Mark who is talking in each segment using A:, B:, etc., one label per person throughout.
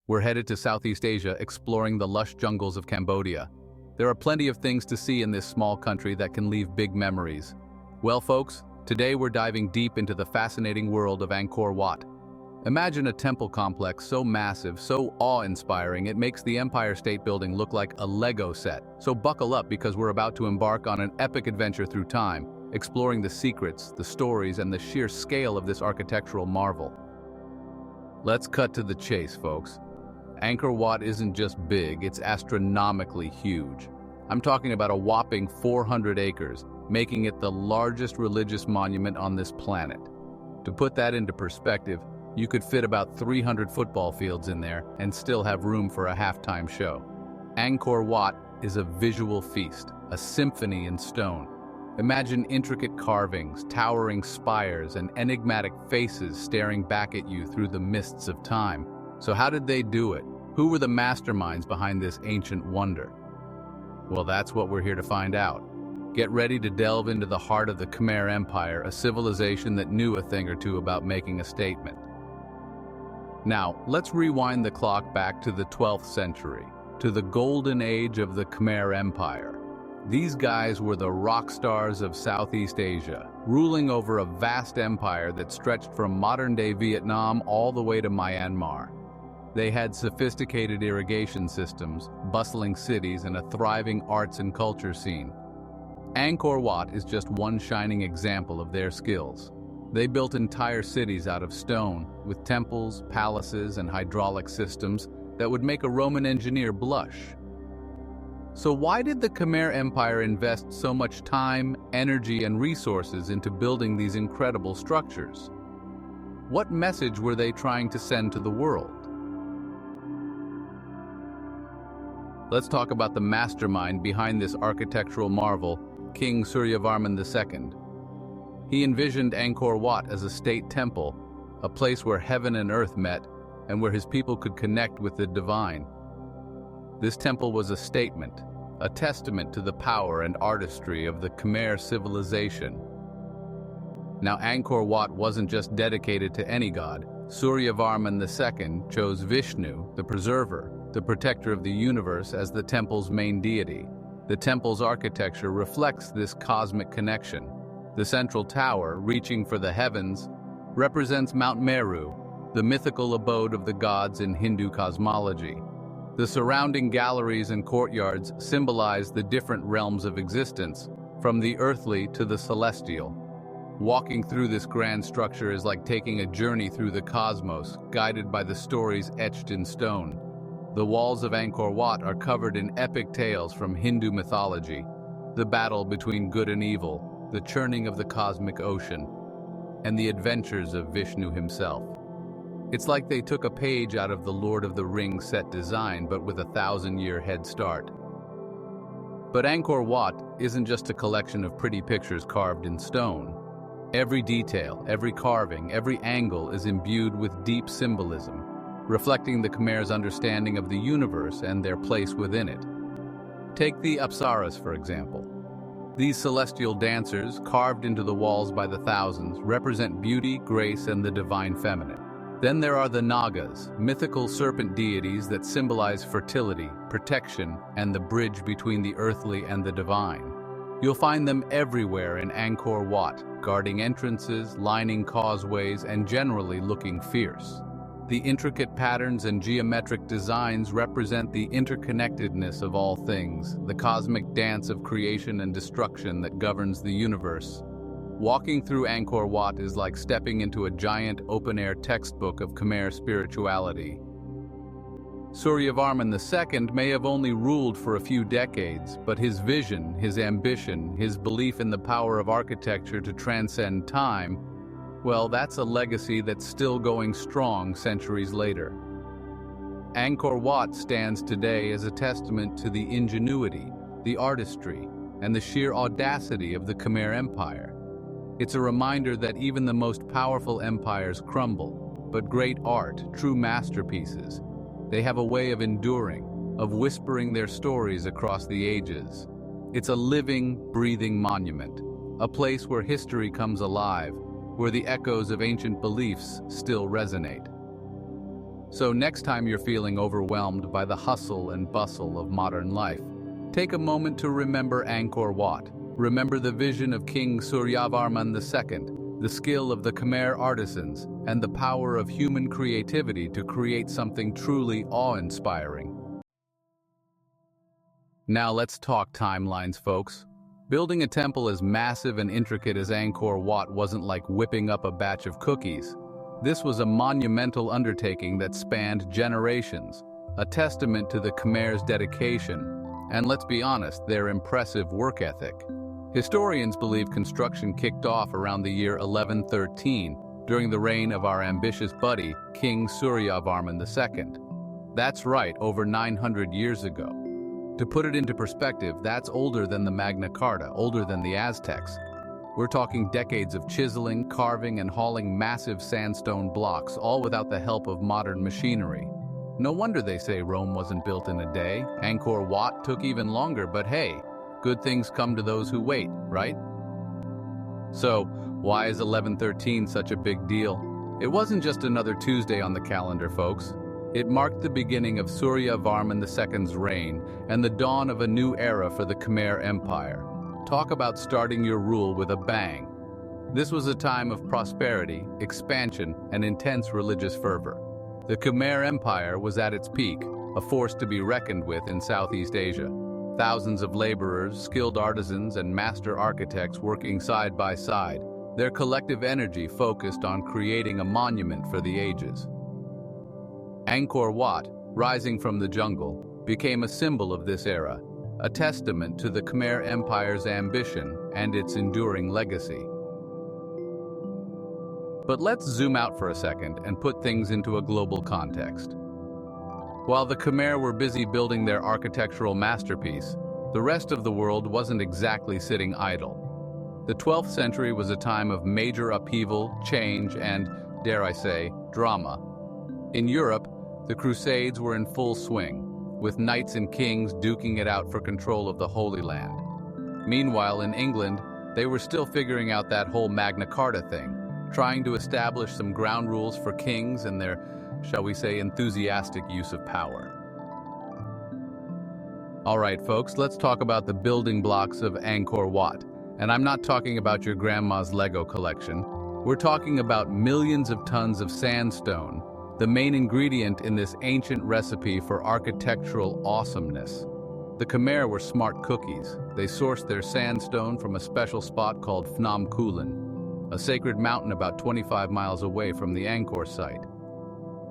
A: We're headed to Southeast Asia, exploring the lush jungles of Cambodia. There are plenty of things to see in this small country that can leave big memories. Well, folks, today we're diving deep into the fascinating world of Angkor Wat. Imagine a temple complex so massive, so awe-inspiring, it makes the Empire State Building look like a Lego set. So buckle up because we're about to embark on an epic adventure through time, exploring the secrets, the stories, and the sheer scale of this architectural marvel. Let's cut to the chase, folks. Angkor Wat isn't just big, it's astronomically huge. I'm talking about a whopping 400 acres, making it the largest religious monument on this planet. To put that into perspective, you could fit about 300 football fields in there and still have room for a halftime show. Angkor Wat is a visual feast, a symphony in stone. Imagine intricate carvings, towering spires, and enigmatic faces staring back at you through the mists of time. So how did they do it? Who were the masterminds behind this ancient wonder? Well, that's what we're here to find out. Get ready to delve into the heart of the Khmer Empire, a civilization that knew a thing or two about making a statement. Now, let's rewind the clock back to the 12th century, to the golden age of the Khmer Empire. These guys were the rock stars of Southeast Asia, ruling over a vast empire that stretched from modern-day Vietnam all the way to Myanmar. They had sophisticated irrigation systems, bustling cities, and a thriving arts and culture scene. Angkor Wat is just one shining example of their skills. They built entire cities out of stone, with temples, palaces, and hydraulic systems that would make a Roman engineer blush. So why did the Khmer Empire invest so much time, energy, and resources into building these incredible structures? What message were they trying to send to the world? Let's talk about the mastermind behind this architectural marvel, King Suryavarman II. He envisioned Angkor Wat as a state temple, a place where heaven and earth met, and where his people could connect with the divine. This temple was a statement, a testament to the power and artistry of the Khmer civilization. Now, Angkor Wat wasn't just dedicated to any god. Suryavarman II chose Vishnu, the preserver, the protector of the universe, as the temple's main deity. The temple's architecture reflects this cosmic connection. The central tower, reaching for the heavens, represents Mount Meru, the mythical abode of the gods in Hindu cosmology. The surrounding galleries and courtyards symbolize the different realms of existence, from the earthly to the celestial. Walking through this grand structure is like taking a journey through the cosmos, guided by the stories etched in stone. The walls of Angkor Wat are covered in epic tales from Hindu mythology, the battle between good and evil, the churning of the cosmic ocean, and the adventures of Vishnu himself. It's like they took a page out of the Lord of the Rings set design, but with a 1,000-year head start. But Angkor Wat isn't just a collection of pretty pictures carved in stone. Every detail, every carving, every angle is imbued with deep symbolism, reflecting the Khmer's understanding of the universe and their place within it. Take the Apsaras, for example. These celestial dancers, carved into the walls by the thousands, represent beauty, grace, and the divine feminine. Then there are the Nagas, mythical serpent deities that symbolize fertility, protection, and the bridge between the earthly and the divine. You'll find them everywhere in Angkor Wat, guarding entrances, lining causeways, and generally looking fierce. The intricate patterns and geometric designs represent the interconnectedness of all things, the cosmic dance of creation and destruction that governs the universe. Walking through Angkor Wat is like stepping into a giant open-air textbook of Khmer spirituality. Suryavarman II may have only ruled for a few decades, but his vision, his ambition, his belief in the power of architecture to transcend time, well, that's a legacy that's still going strong centuries later. Angkor Wat stands today as a testament to the ingenuity, the artistry, and the sheer audacity of the Khmer Empire. It's a reminder that even the most powerful empires crumble, but great art, true masterpieces, they have a way of enduring, of whispering their stories across the ages. It's a living, breathing monument, a place where history comes alive, where the echoes of ancient beliefs still resonate. So next time you're feeling overwhelmed by the hustle and bustle of modern life, take a moment to remember Angkor Wat. Remember the vision of King Suryavarman II, the skill of the Khmer artisans, and the power of human creativity to create something truly awe-inspiring. Now let's talk timelines, folks. Building a temple as massive and intricate as Angkor Wat wasn't like whipping up a batch of cookies. This was a monumental undertaking that spanned generations, a testament to the Khmer's dedication, and let's be honest, their impressive work ethic. Historians believe construction kicked off around the year 1113, during the reign of our ambitious buddy, King Suryavarman II. That's right, over 900 years ago. To put it into perspective, that's older than the Magna Carta, older than the Aztecs. We're talking decades of chiseling, carving, and hauling massive sandstone blocks, all without the help of modern machinery. No wonder they say Rome wasn't built in a day. Angkor Wat took even longer, but hey, good things come to those who wait, right? So, why is 1113 such a big deal? It wasn't just another Tuesday on the calendar, folks. It marked the beginning of Suryavarman II's reign and the dawn of a new era for the Khmer Empire. Talk about starting your rule with a bang. This was a time of prosperity, expansion, and intense religious fervor. The Khmer Empire was at its peak, a force to be reckoned with in Southeast Asia. Thousands of laborers, skilled artisans, and master architects working side by side, their collective energy focused on creating a monument for the ages. Angkor Wat, rising from the jungle, became a symbol of this era, a testament to the Khmer Empire's ambition and its enduring legacy. But let's zoom out for a second and put things into a global context. While the Khmer were busy building their architectural masterpiece, the rest of the world wasn't exactly sitting idle. The 12th century was a time of major upheaval, change, and, dare I say, drama. In Europe, the Crusades were in full swing, with knights and kings duking it out for control of the Holy Land. Meanwhile, in England, they were still figuring out that whole Magna Carta thing, trying to establish some ground rules for kings and their, shall we say, enthusiastic use of power. All right, folks, let's talk about the building blocks of Angkor Wat. And I'm not talking about your grandma's Lego collection. We're talking about millions of tons of sandstone, the main ingredient in this ancient recipe for architectural awesomeness. The Khmer were smart cookies. They sourced their sandstone from a special spot called Phnom Kulen, a sacred mountain about 25 miles away from the Angkor site.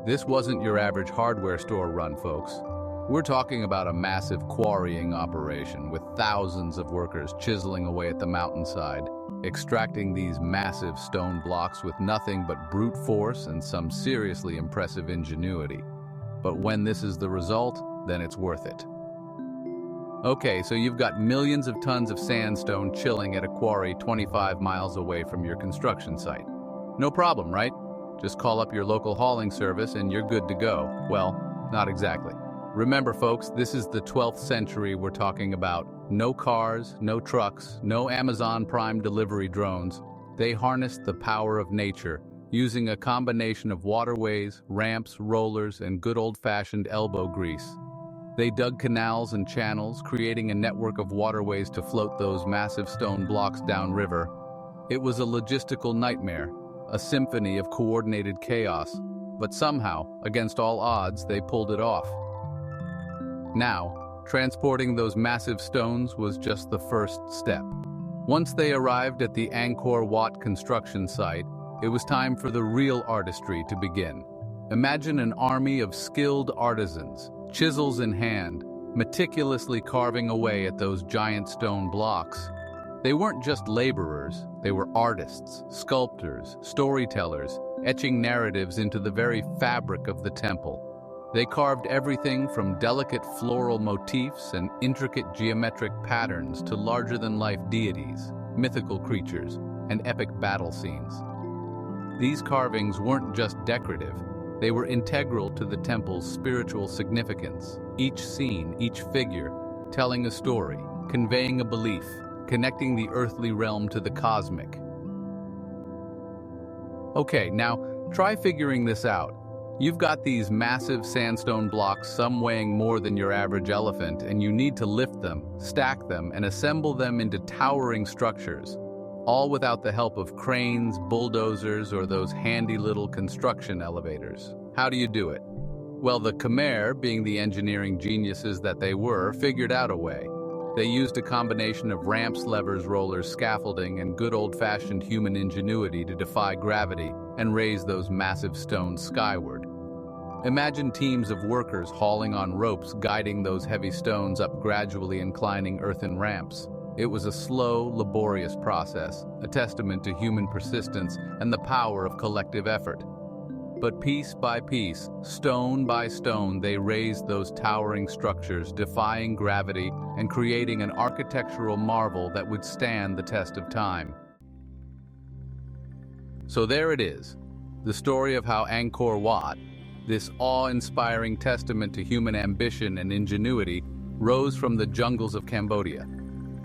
A: This wasn't your average hardware store run, folks. We're talking about a massive quarrying operation with thousands of workers chiseling away at the mountainside, extracting these massive stone blocks with nothing but brute force and some seriously impressive ingenuity. But when this is the result, then it's worth it. Okay, so you've got millions of tons of sandstone chilling at a quarry 25 miles away from your construction site. No problem, right? Just call up your local hauling service and you're good to go. Well, not exactly. Remember, folks, this is the 12th century we're talking about. No cars, no trucks, no Amazon Prime delivery drones. They harnessed the power of nature, using a combination of waterways, ramps, rollers, and good old-fashioned elbow grease. They dug canals and channels, creating a network of waterways to float those massive stone blocks downriver. It was a logistical nightmare, a symphony of coordinated chaos, but somehow, against all odds, they pulled it off. Now, transporting those massive stones was just the first step. Once they arrived at the Angkor Wat construction site, it was time for the real artistry to begin. Imagine an army of skilled artisans, chisels in hand, meticulously carving away at those giant stone blocks. They weren't just laborers, they were artists, sculptors, storytellers, etching narratives into the very fabric of the temple. They carved everything from delicate floral motifs and intricate geometric patterns to larger-than-life deities, mythical creatures, and epic battle scenes. These carvings weren't just decorative, they were integral to the temple's spiritual significance. Each scene, each figure, telling a story, conveying a belief, connecting the earthly realm to the cosmic. Okay, now try figuring this out. You've got these massive sandstone blocks, some weighing more than your average elephant, and you need to lift them, stack them, and assemble them into towering structures, all without the help of cranes, bulldozers, or those handy little construction elevators. How do you do it? Well, the Khmer, being the engineering geniuses that they were, figured out a way. They used a combination of ramps, levers, rollers, scaffolding, and good old-fashioned human ingenuity to defy gravity and raise those massive stones skyward. Imagine teams of workers hauling on ropes, guiding those heavy stones up gradually inclining earthen ramps. It was a slow, laborious process, a testament to human persistence and the power of collective effort. But piece by piece, stone by stone, they raised those towering structures, defying gravity and creating an architectural marvel that would stand the test of time. So there it is, the story of how Angkor Wat, this awe-inspiring testament to human ambition and ingenuity, rose from the jungles of Cambodia.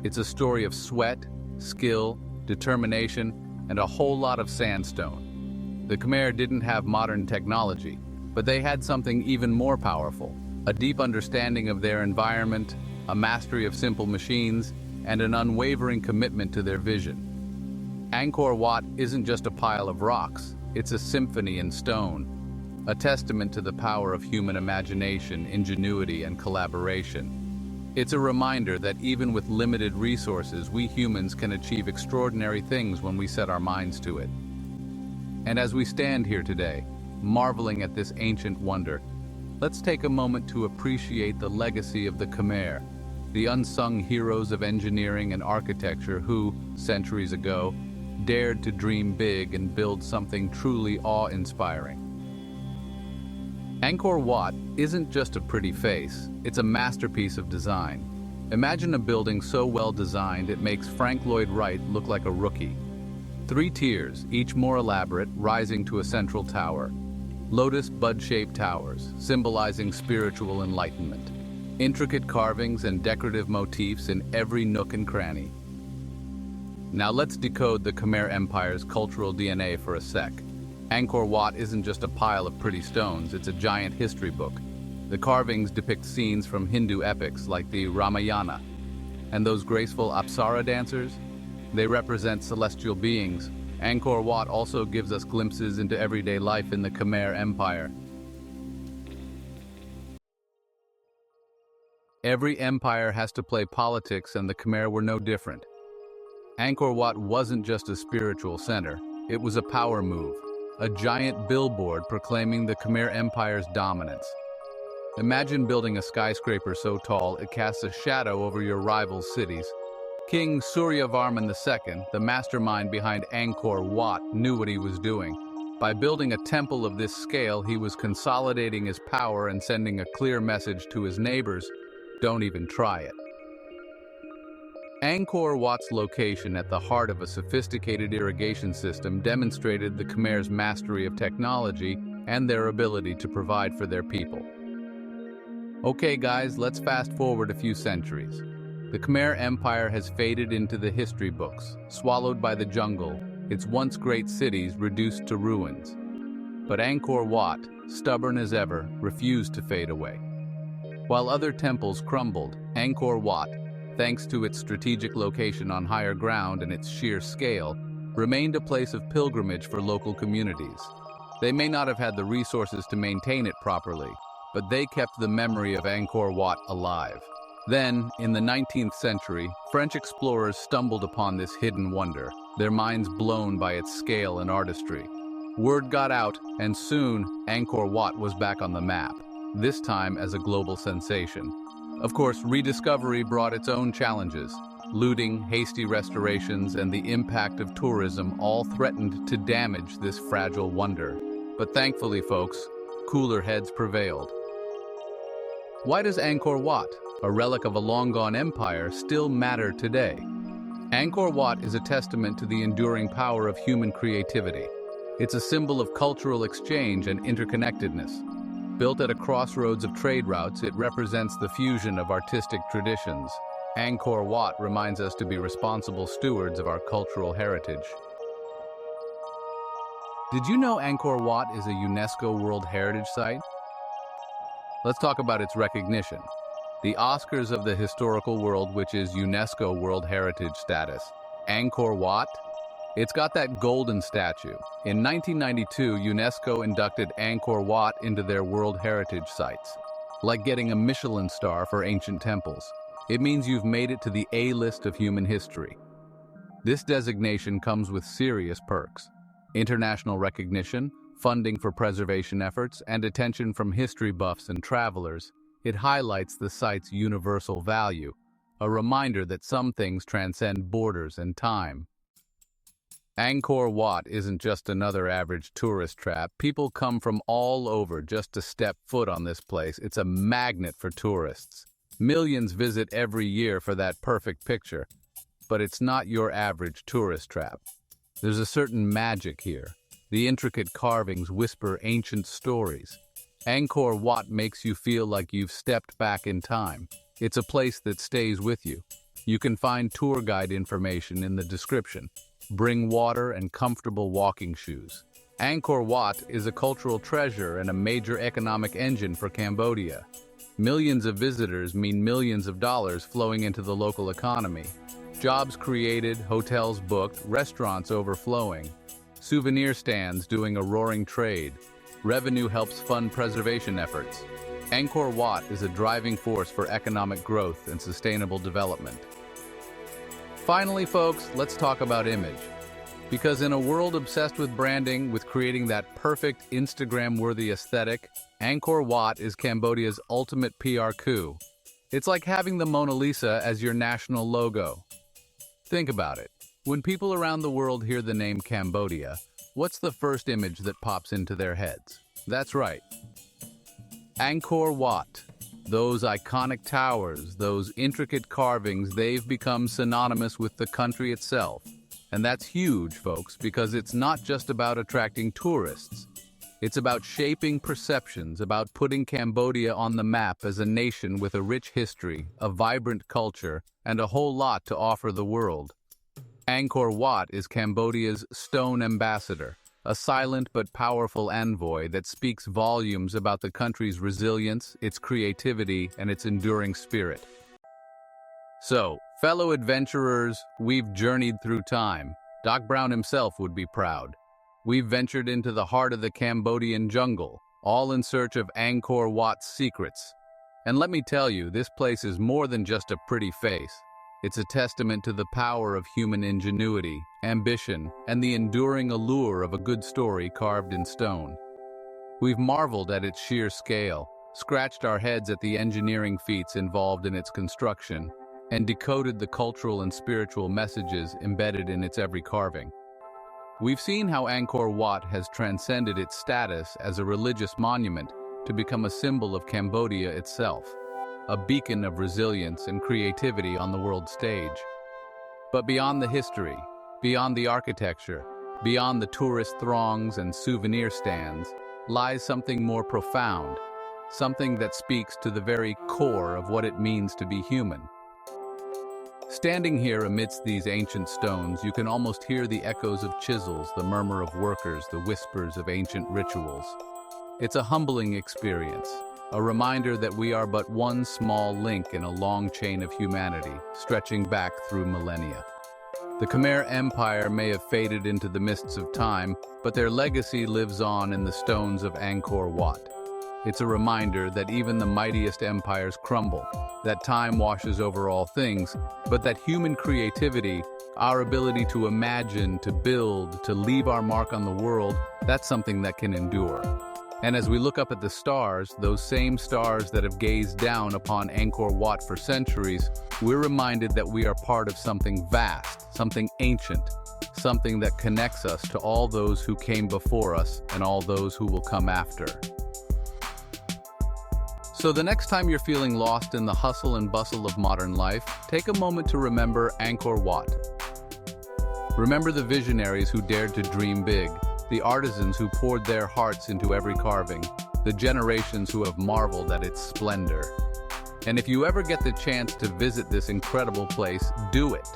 A: It's a story of sweat, skill, determination, and a whole lot of sandstone. The Khmer didn't have modern technology, but they had something even more powerful, a deep understanding of their environment, a mastery of simple machines, and an unwavering commitment to their vision. Angkor Wat isn't just a pile of rocks, it's a symphony in stone, a testament to the power of human imagination, ingenuity, and collaboration. It's a reminder that even with limited resources, we humans can achieve extraordinary things when we set our minds to it. And as we stand here today, marveling at this ancient wonder, let's take a moment to appreciate the legacy of the Khmer, the unsung heroes of engineering and architecture who, centuries ago, dared to dream big and build something truly awe-inspiring. Angkor Wat isn't just a pretty face, it's a masterpiece of design. Imagine a building so well designed it makes Frank Lloyd Wright look like a rookie. 3 tiers, each more elaborate, rising to a central tower. Lotus bud-shaped towers, symbolizing spiritual enlightenment. Intricate carvings and decorative motifs in every nook and cranny. Now let's decode the Khmer Empire's cultural DNA for a sec. Angkor Wat isn't just a pile of pretty stones, it's a giant history book. The carvings depict scenes from Hindu epics like the Ramayana. And those graceful Apsara dancers? They represent celestial beings. Angkor Wat also gives us glimpses into everyday life in the Khmer Empire. Every empire has to play politics, and the Khmer were no different. Angkor Wat wasn't just a spiritual center, it was a power move, a giant billboard proclaiming the Khmer Empire's dominance. Imagine building a skyscraper so tall it casts a shadow over your rival cities. King Suryavarman II, the mastermind behind Angkor Wat, knew what he was doing. By building a temple of this scale, he was consolidating his power and sending a clear message to his neighbors: don't even try it. Angkor Wat's location at the heart of a sophisticated irrigation system demonstrated the Khmer's mastery of technology and their ability to provide for their people. Okay guys, let's fast forward a few centuries. The Khmer Empire has faded into the history books, swallowed by the jungle, its once great cities reduced to ruins. But Angkor Wat, stubborn as ever, refused to fade away. While other temples crumbled, Angkor Wat, thanks to its strategic location on higher ground and its sheer scale, remained a place of pilgrimage for local communities. They may not have had the resources to maintain it properly, but they kept the memory of Angkor Wat alive. Then, in the 19th century, French explorers stumbled upon this hidden wonder, their minds blown by its scale and artistry. Word got out, and soon, Angkor Wat was back on the map, this time as a global sensation. Of course, rediscovery brought its own challenges. Looting, hasty restorations, and the impact of tourism all threatened to damage this fragile wonder. But thankfully, folks, cooler heads prevailed. Why does Angkor Wat, a relic of a long-gone empire, still matter today? Angkor Wat is a testament to the enduring power of human creativity. It's a symbol of cultural exchange and interconnectedness. Built at a crossroads of trade routes, it represents the fusion of artistic traditions. Angkor Wat reminds us to be responsible stewards of our cultural heritage. Did you know Angkor Wat is a UNESCO World Heritage Site? Let's talk about its recognition. The Oscars of the historical world, which is UNESCO World Heritage status. Angkor Wat? It's got that golden statue. In 1992, UNESCO inducted Angkor Wat into their World Heritage Sites. Like getting a Michelin star for ancient temples. It means you've made it to the A-list of human history. This designation comes with serious perks. International recognition, funding for preservation efforts, and attention from history buffs and travelers. It highlights the site's universal value, a reminder that some things transcend borders and time. Angkor Wat isn't just another average tourist trap. People come from all over just to step foot on this place. It's a magnet for tourists. Millions visit every year for that perfect picture. But it's not your average tourist trap. There's a certain magic here. The intricate carvings whisper ancient stories. Angkor Wat makes you feel like you've stepped back in time. It's a place that stays with you. You can find tour guide information in the description. Bring water and comfortable walking shoes. Angkor Wat is a cultural treasure and a major economic engine for Cambodia. Millions of visitors mean millions of dollars flowing into the local economy. Jobs created, hotels booked, restaurants overflowing. Souvenir stands doing a roaring trade. Revenue helps fund preservation efforts. Angkor Wat is a driving force for economic growth and sustainable development. Finally, folks, let's talk about image. Because in a world obsessed with branding, with creating that perfect Instagram-worthy aesthetic, Angkor Wat is Cambodia's ultimate PR coup. It's like having the Mona Lisa as your national logo. Think about it. When people around the world hear the name Cambodia, what's the first image that pops into their heads? That's right. Angkor Wat. Those iconic towers, those intricate carvings, they've become synonymous with the country itself. And that's huge, folks, because it's not just about attracting tourists. It's about shaping perceptions, about putting Cambodia on the map as a nation with a rich history, a vibrant culture, and a whole lot to offer the world. Angkor Wat is Cambodia's stone ambassador, a silent but powerful envoy that speaks volumes about the country's resilience, its creativity, and its enduring spirit. So, fellow adventurers, we've journeyed through time. Doc Brown himself would be proud. We've ventured into the heart of the Cambodian jungle, all in search of Angkor Wat's secrets. And let me tell you, this place is more than just a pretty face. It's a testament to the power of human ingenuity, ambition, and the enduring allure of a good story carved in stone. We've marveled at its sheer scale, scratched our heads at the engineering feats involved in its construction, and decoded the cultural and spiritual messages embedded in its every carving. We've seen how Angkor Wat has transcended its status as a religious monument to become a symbol of Cambodia itself, a beacon of resilience and creativity on the world stage. But beyond the history, beyond the architecture, beyond the tourist throngs and souvenir stands, lies something more profound, something that speaks to the very core of what it means to be human. Standing here amidst these ancient stones, you can almost hear the echoes of chisels, the murmur of workers, the whispers of ancient rituals. It's a humbling experience, a reminder that we are but one small link in a long chain of humanity, stretching back through millennia. The Khmer Empire may have faded into the mists of time, but their legacy lives on in the stones of Angkor Wat. It's a reminder that even the mightiest empires crumble, that time washes over all things, but that human creativity, our ability to imagine, to build, to leave our mark on the world, that's something that can endure. And as we look up at the stars, those same stars that have gazed down upon Angkor Wat for centuries, we're reminded that we are part of something vast, something ancient, something that connects us to all those who came before us and all those who will come after. So the next time you're feeling lost in the hustle and bustle of modern life, take a moment to remember Angkor Wat. Remember the visionaries who dared to dream big, the artisans who poured their hearts into every carving, the generations who have marveled at its splendor. And if you ever get the chance to visit this incredible place, do it.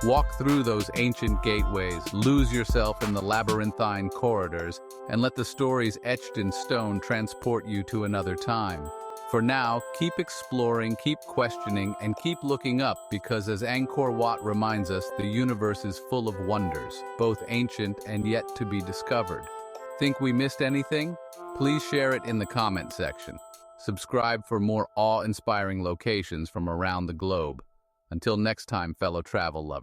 A: Walk through those ancient gateways, lose yourself in the labyrinthine corridors, and let the stories etched in stone transport you to another time. For now, keep exploring, keep questioning, and keep looking up because as Angkor Wat reminds us, the universe is full of wonders, both ancient and yet to be discovered. Think we missed anything? Please share it in the comment section. Subscribe for more awe-inspiring locations from around the globe. Until next time, fellow travel lovers.